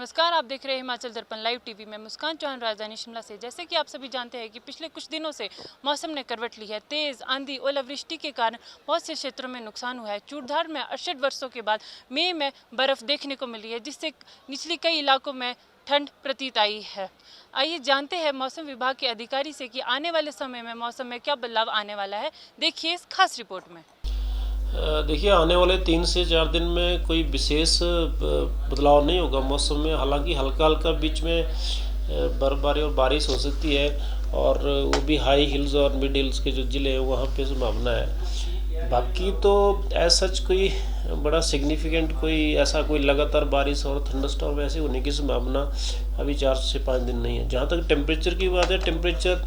नमस्कार, आप देख रहे हैं हिमाचल दर्पण लाइव टीवी में। मुस्कान चौहान, राजधानी शिमला से। जैसे कि आप सभी जानते हैं कि पिछले कुछ दिनों से मौसम ने करवट ली है। तेज़ आंधी, ओलावृष्टि के कारण बहुत से क्षेत्रों में नुकसान हुआ है। चूड़धार में 68 वर्षों के बाद मई में बर्फ़ देखने को मिली है, जिससे निचली कई इलाकों में ठंड प्रतीत आई है। आइए जानते हैं मौसम विभाग के अधिकारी से कि आने वाले समय में मौसम में क्या बदलाव आने वाला है। देखिए इस खास रिपोर्ट में। देखिए, आने वाले 3 से 4 दिन में कोई विशेष बदलाव नहीं होगा मौसम में। हालांकि हल्का हल्का बीच में बर्फबारी और बारिश हो सकती है, और वो भी हाई हिल्स और मिड हिल्स के जो ज़िले हैं वहाँ पे संभावना है। बाकी तो ऐसा सच कोई बड़ा सिग्निफिकेंट कोई लगातार बारिश और थंडरस्टॉर्म ऐसे होने की संभावना अभी 4 से 5 दिन नहीं है। जहाँ तक टेम्परेचर की बात है, टेम्परेचर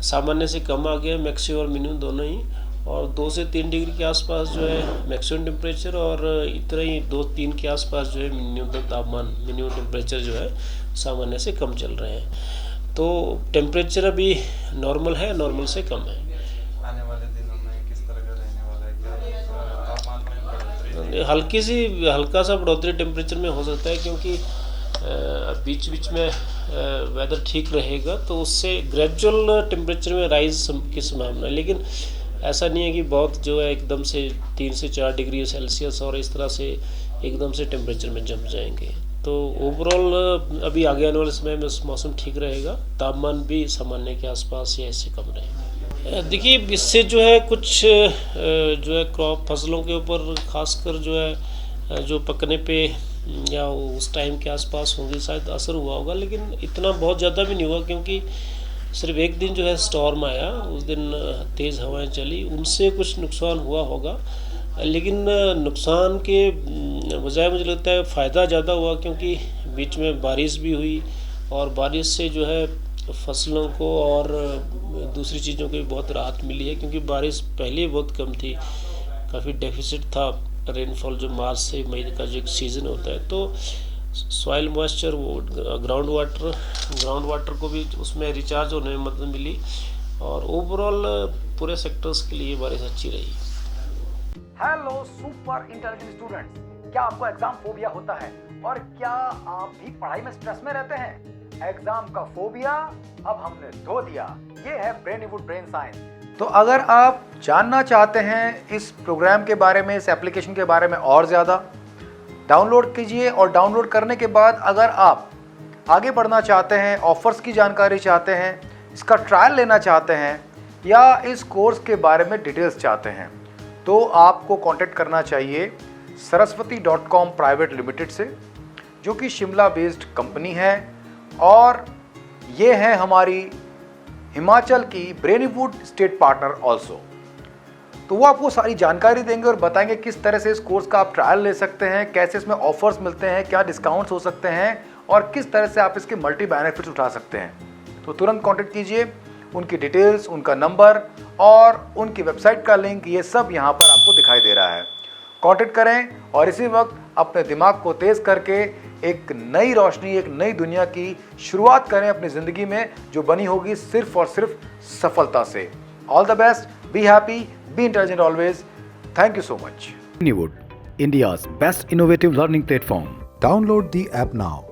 सामान्य से कम आ गया, मैक्सिमम और मिनिमम दोनों ही, और 2 से 3 डिग्री के आसपास जो है मैक्सिमम टेम्परेचर, और इतना ही 2-3 के आसपास जो है न्यूनतम तापमान, मिनिमम टेम्परेचर जो है सामान्य से कम चल रहे हैं। तो टेम्परेचर अभी नॉर्मल है, नॉर्मल से कम है। आने वाले दिनों में किस तरह का रहने वाला है? क्या तापमान में बढ़ोतरी? हल्का सा बढ़ोतरी टेम्परेचर में हो सकता है, क्योंकि बीच बीच में वेदर ठीक रहेगा, तो उससे ग्रेजुअल टेम्परेचर में राइज की संभावना है। लेकिन ऐसा नहीं है कि बहुत जो है एकदम से 3 से 4 डिग्री सेल्सियस और इस तरह से एकदम से टेम्परेचर में जम जाएंगे। तो ओवरऑल अभी आगे आने वाले समय में मौसम ठीक रहेगा, तापमान भी सामान्य के आसपास या इससे कम रहेगा। देखिए, इससे जो है कुछ जो है क्रॉप फसलों के ऊपर खासकर जो है जो पकने पे या उस टाइम के आसपास होंगे शायद असर हुआ होगा, लेकिन इतना बहुत ज़्यादा भी नहीं हुआ, क्योंकि सिर्फ एक दिन जो है स्टॉर्म आया, उस दिन तेज़ हवाएं चली, उनसे कुछ नुकसान हुआ होगा। लेकिन नुकसान के बजाय मुझे लगता है फ़ायदा ज़्यादा हुआ, क्योंकि बीच में बारिश भी हुई, और बारिश से जो है फसलों को और दूसरी चीज़ों को भी बहुत राहत मिली है, क्योंकि बारिश पहले बहुत कम थी, काफ़ी डेफिसिट था रेनफॉल जो मार्च से मई का जो सीज़न होता है। तो सॉइल मॉइस्चर, वो ग्राउंड वाटर को भी उसमें रिचार्ज होने में मदद मिली, और ओवरऑल पूरे सेक्टर्स के लिए बारिश अच्छी रही। हेलो सुपर इंटेलिजेंट स्टूडेंट्स, क्या आपको एग्जाम फोबिया होता है? और क्या आप भी पढ़ाई में स्ट्रेस में रहते हैं? एग्जाम का फोबिया अब हमने धो दिया। ये है ब्रेनिवुड ब्रेन साइंस। तो अगर आप जानना चाहते हैं इस प्रोग्राम के बारे में, इस एप्लीकेशन के बारे में और ज़्यादा, डाउनलोड कीजिए, और डाउनलोड करने के बाद अगर आप आगे बढ़ना चाहते हैं, ऑफर्स की जानकारी चाहते हैं, इसका ट्रायल लेना चाहते हैं, या इस कोर्स के बारे में डिटेल्स चाहते हैं, तो आपको कांटेक्ट करना चाहिए saraswati.com प्राइवेट लिमिटेड से, जो कि शिमला बेस्ड कंपनी है, और ये है हमारी हिमाचल की ब्रेनिवुड स्टेट पार्टनर ऑल्सो। तो वो आपको सारी जानकारी देंगे और बताएंगे किस तरह से इस कोर्स का आप ट्रायल ले सकते हैं, कैसे इसमें ऑफर्स मिलते हैं, क्या डिस्काउंट्स हो सकते हैं, और किस तरह से आप इसके मल्टी बेनिफिट्स उठा सकते हैं। तो तुरंत कांटेक्ट कीजिए। उनकी डिटेल्स, उनका नंबर और उनकी वेबसाइट का लिंक, ये सब यहाँ पर आपको दिखाई दे रहा है। कांटेक्ट करें और इसी वक्त अपने दिमाग को तेज करके एक नई रोशनी, एक नई दुनिया की शुरुआत करें अपनी ज़िंदगी में, जो बनी होगी सिर्फ और सिर्फ सफलता से। All the best, be happy, be intelligent always. Thank you so much. Breniwood, India's best innovative learning platform. Download the app now.